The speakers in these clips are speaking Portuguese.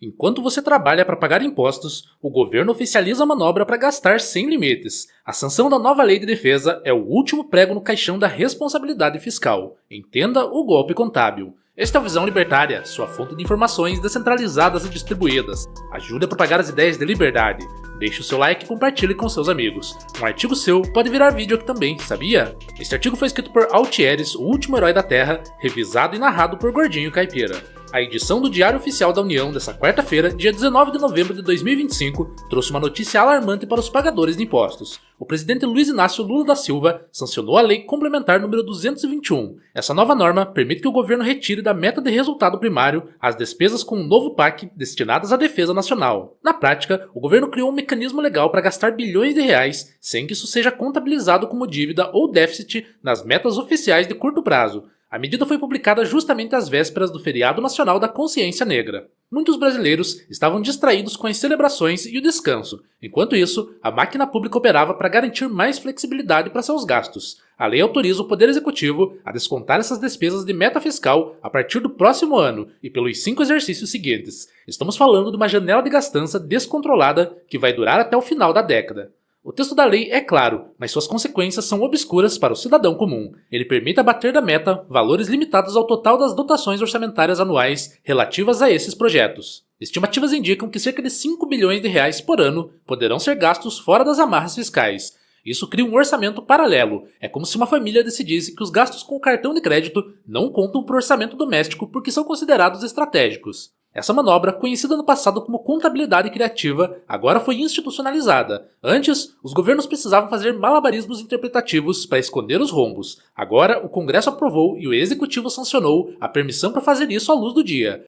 Enquanto você trabalha para pagar impostos, o governo oficializa a manobra para gastar sem limites. A sanção da nova lei de defesa é o último prego no caixão da responsabilidade fiscal. Entenda o golpe contábil. Esta é a Visão Libertária, sua fonte de informações descentralizadas e distribuídas. Ajude a propagar as ideias de liberdade. Deixe o seu like e compartilhe com seus amigos. Um artigo seu pode virar vídeo aqui também, sabia? Este artigo foi escrito por Altieres, o último herói da Terra, revisado e narrado por Gordinho Caipira. A edição do Diário Oficial da União dessa quarta-feira, dia 19 de novembro de 2025, trouxe uma notícia alarmante para os pagadores de impostos. O presidente Luiz Inácio Lula da Silva sancionou a Lei Complementar número 221. Essa nova norma permite que o governo retire da meta de resultado primário as despesas com um novo PAC destinadas à defesa nacional. Na prática, o governo criou um mecanismo legal para gastar bilhões de reais sem que isso seja contabilizado como dívida ou déficit nas metas oficiais de curto prazo. A medida foi publicada justamente às vésperas do feriado nacional da Consciência Negra. Muitos brasileiros estavam distraídos com as celebrações e o descanso. Enquanto isso, a máquina pública operava para garantir mais flexibilidade para seus gastos. A lei autoriza o Poder Executivo a descontar essas despesas de meta fiscal a partir do próximo ano e pelos 5 exercícios seguintes. Estamos falando de uma janela de gastança descontrolada que vai durar até o final da década. O texto da lei é claro, mas suas consequências são obscuras para o cidadão comum. Ele permite abater da meta valores limitados ao total das dotações orçamentárias anuais relativas a esses projetos. Estimativas indicam que cerca de 5 bilhões de reais por ano poderão ser gastos fora das amarras fiscais. Isso cria um orçamento paralelo. É como se uma família decidisse que os gastos com o cartão de crédito não contam para o orçamento doméstico porque são considerados estratégicos. Essa manobra, conhecida no passado como contabilidade criativa, agora foi institucionalizada. Antes, os governos precisavam fazer malabarismos interpretativos para esconder os rombos. Agora, o Congresso aprovou e o Executivo sancionou a permissão para fazer isso à luz do dia.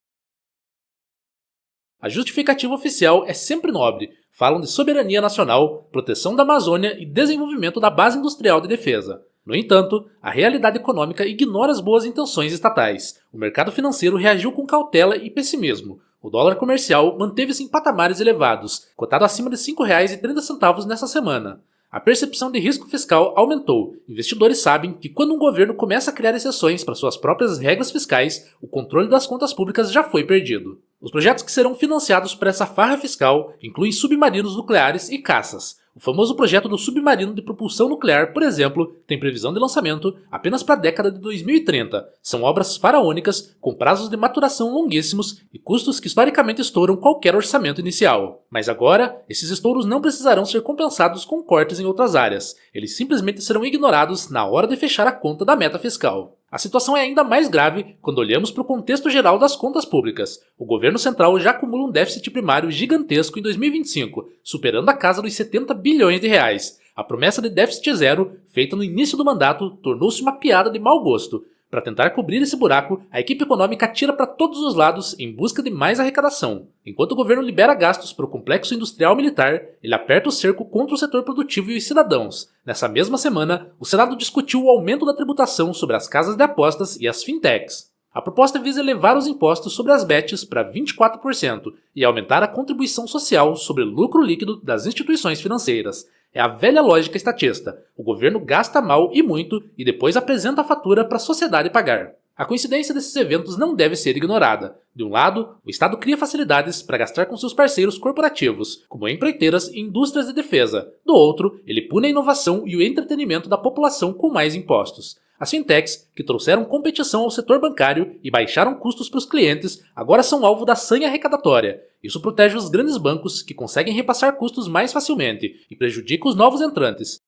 A justificativa oficial é sempre nobre. Falam de soberania nacional, proteção da Amazônia e desenvolvimento da base industrial de defesa. No entanto, a realidade econômica ignora as boas intenções estatais. O mercado financeiro reagiu com cautela e pessimismo. O dólar comercial manteve-se em patamares elevados, cotado acima de R$ 5,30 nessa semana. A percepção de risco fiscal aumentou. Investidores sabem que quando um governo começa a criar exceções para suas próprias regras fiscais, o controle das contas públicas já foi perdido. Os projetos que serão financiados por essa farra fiscal incluem submarinos nucleares e caças. O famoso projeto do submarino de propulsão nuclear, por exemplo, tem previsão de lançamento apenas para a década de 2030. São obras faraônicas, com prazos de maturação longuíssimos e custos que historicamente estouram qualquer orçamento inicial. Mas agora, esses estouros não precisarão ser compensados com cortes em outras áreas. Eles simplesmente serão ignorados na hora de fechar a conta da meta fiscal. A situação é ainda mais grave quando olhamos para o contexto geral das contas públicas. O governo central já acumula um déficit primário gigantesco em 2025, superando a casa dos 70 bilhões de reais. A promessa de déficit zero, feita no início do mandato, tornou-se uma piada de mau gosto. Para tentar cobrir esse buraco, a equipe econômica atira para todos os lados em busca de mais arrecadação. Enquanto o governo libera gastos para o complexo industrial militar, ele aperta o cerco contra o setor produtivo e os cidadãos. Nessa mesma semana, o Senado discutiu o aumento da tributação sobre as casas de apostas e as fintechs. A proposta visa elevar os impostos sobre as bets para 24% e aumentar a contribuição social sobre o lucro líquido das instituições financeiras. É a velha lógica estatista. O governo gasta mal e muito e depois apresenta a fatura para a sociedade pagar. A coincidência desses eventos não deve ser ignorada. De um lado, o Estado cria facilidades para gastar com seus parceiros corporativos, como empreiteiras e indústrias de defesa. Do outro, ele pune a inovação e o entretenimento da população com mais impostos. As fintechs, que trouxeram competição ao setor bancário e baixaram custos para os clientes, agora são alvo da sanha arrecadatória. Isso protege os grandes bancos, que conseguem repassar custos mais facilmente, e prejudica os novos entrantes.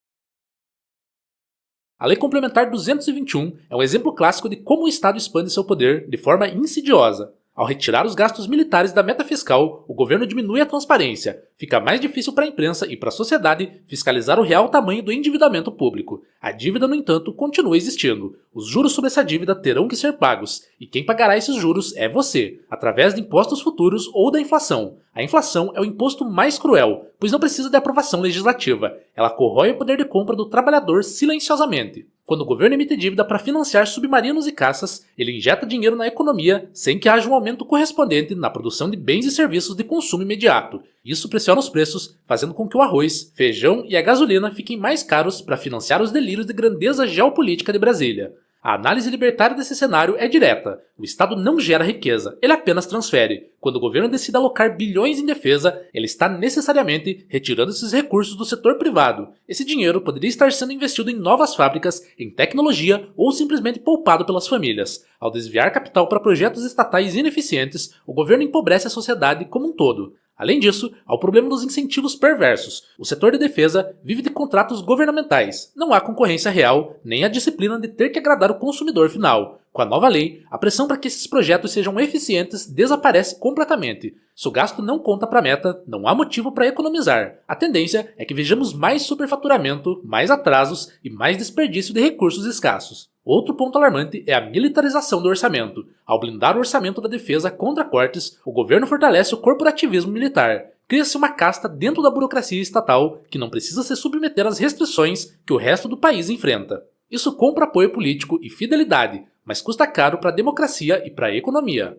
A Lei Complementar 221 é um exemplo clássico de como o Estado expande seu poder de forma insidiosa. Ao retirar os gastos militares da meta fiscal, o governo diminui a transparência. Fica mais difícil para a imprensa e para a sociedade fiscalizar o real tamanho do endividamento público. A dívida, no entanto, continua existindo. Os juros sobre essa dívida terão que ser pagos. E quem pagará esses juros é você, através de impostos futuros ou da inflação. A inflação é o imposto mais cruel, pois não precisa de aprovação legislativa. Ela corrói o poder de compra do trabalhador silenciosamente. Quando o governo emite dívida para financiar submarinos e caças, ele injeta dinheiro na economia sem que haja um aumento correspondente na produção de bens e serviços de consumo imediato. Isso pressiona os preços, fazendo com que o arroz, feijão e a gasolina fiquem mais caros para financiar os delírios de grandeza geopolítica de Brasília. A análise libertária desse cenário é direta. O Estado não gera riqueza, ele apenas transfere. Quando o governo decide alocar bilhões em defesa, ele está necessariamente retirando esses recursos do setor privado. Esse dinheiro poderia estar sendo investido em novas fábricas, em tecnologia ou simplesmente poupado pelas famílias. Ao desviar capital para projetos estatais ineficientes, o governo empobrece a sociedade como um todo. Além disso, há o problema dos incentivos perversos. O setor de defesa vive de contratos governamentais. Não há concorrência real, nem a disciplina de ter que agradar o consumidor final. Com a nova lei, a pressão para que esses projetos sejam eficientes desaparece completamente. Se o gasto não conta para a meta, não há motivo para economizar. A tendência é que vejamos mais superfaturamento, mais atrasos e mais desperdício de recursos escassos. Outro ponto alarmante é a militarização do orçamento. Ao blindar o orçamento da defesa contra cortes, o governo fortalece o corporativismo militar. Cria-se uma casta dentro da burocracia estatal que não precisa se submeter às restrições que o resto do país enfrenta. Isso compra apoio político e fidelidade, mas custa caro para a democracia e para a economia.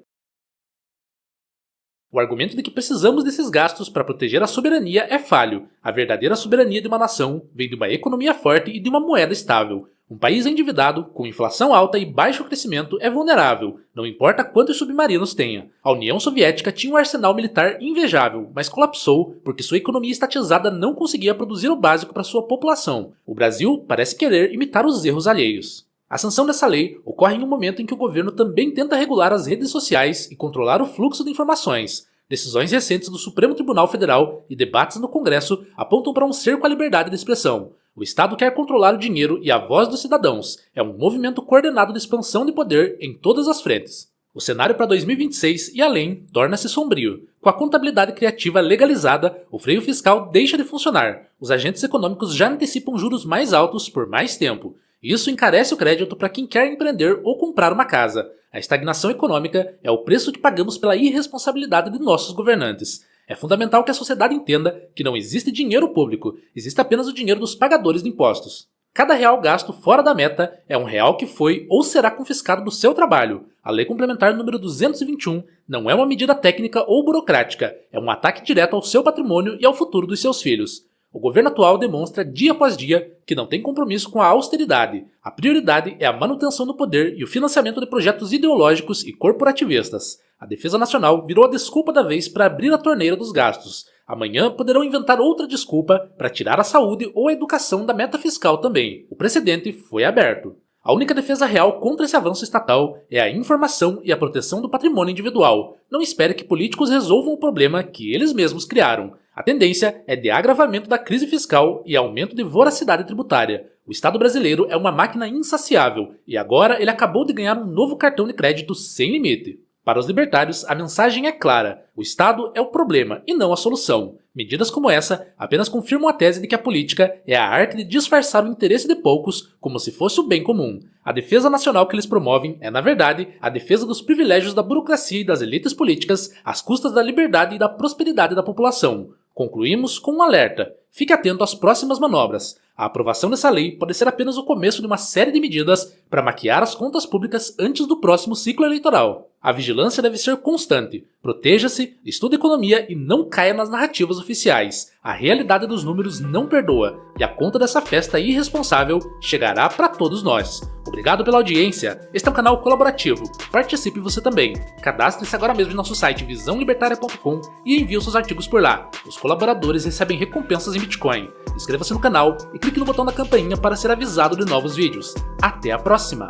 O argumento de que precisamos desses gastos para proteger a soberania é falho. A verdadeira soberania de uma nação vem de uma economia forte e de uma moeda estável. Um país endividado, com inflação alta e baixo crescimento, é vulnerável, não importa quantos submarinos tenha. A União Soviética tinha um arsenal militar invejável, mas colapsou porque sua economia estatizada não conseguia produzir o básico para sua população. O Brasil parece querer imitar os erros alheios. A sanção dessa lei ocorre em um momento em que o governo também tenta regular as redes sociais e controlar o fluxo de informações. Decisões recentes do Supremo Tribunal Federal e debates no Congresso apontam para um cerco à liberdade de expressão. O Estado quer controlar o dinheiro e a voz dos cidadãos. É um movimento coordenado de expansão de poder em todas as frentes. O cenário para 2026 e além torna-se sombrio. Com a contabilidade criativa legalizada, o freio fiscal deixa de funcionar. Os agentes econômicos já antecipam juros mais altos por mais tempo. Isso encarece o crédito para quem quer empreender ou comprar uma casa. A estagnação econômica é o preço que pagamos pela irresponsabilidade de nossos governantes. É fundamental que a sociedade entenda que não existe dinheiro público, existe apenas o dinheiro dos pagadores de impostos. Cada real gasto fora da meta é um real que foi ou será confiscado do seu trabalho. A Lei Complementar número 221 não é uma medida técnica ou burocrática, é um ataque direto ao seu patrimônio e ao futuro dos seus filhos. O governo atual demonstra dia após dia que não tem compromisso com a austeridade. A prioridade é a manutenção do poder e o financiamento de projetos ideológicos e corporativistas. A defesa nacional virou a desculpa da vez para abrir a torneira dos gastos. Amanhã poderão inventar outra desculpa para tirar a saúde ou a educação da meta fiscal também. O precedente foi aberto. A única defesa real contra esse avanço estatal é a informação e a proteção do patrimônio individual. Não espere que políticos resolvam o problema que eles mesmos criaram. A tendência é de agravamento da crise fiscal e aumento de voracidade tributária. O Estado brasileiro é uma máquina insaciável e agora ele acabou de ganhar um novo cartão de crédito sem limite. Para os libertários, a mensagem é clara: o Estado é o problema e não a solução. Medidas como essa apenas confirmam a tese de que a política é a arte de disfarçar o interesse de poucos como se fosse o bem comum. A defesa nacional que eles promovem é, na verdade, a defesa dos privilégios da burocracia e das elites políticas às custas da liberdade e da prosperidade da população. Concluímos com um alerta: fique atento às próximas manobras. A aprovação dessa lei pode ser apenas o começo de uma série de medidas para maquiar as contas públicas antes do próximo ciclo eleitoral. A vigilância deve ser constante. Proteja-se, estude economia e não caia nas narrativas oficiais. A realidade dos números não perdoa e a conta dessa festa irresponsável chegará para todos nós. Obrigado pela audiência. Este é um canal colaborativo. Participe você também. Cadastre-se agora mesmo em nosso site visãolibertaria.com e envie os seus artigos por lá. Os colaboradores recebem recompensas em Bitcoin. Inscreva-se no canal e clique no botão da campainha para ser avisado de novos vídeos. Até a próxima!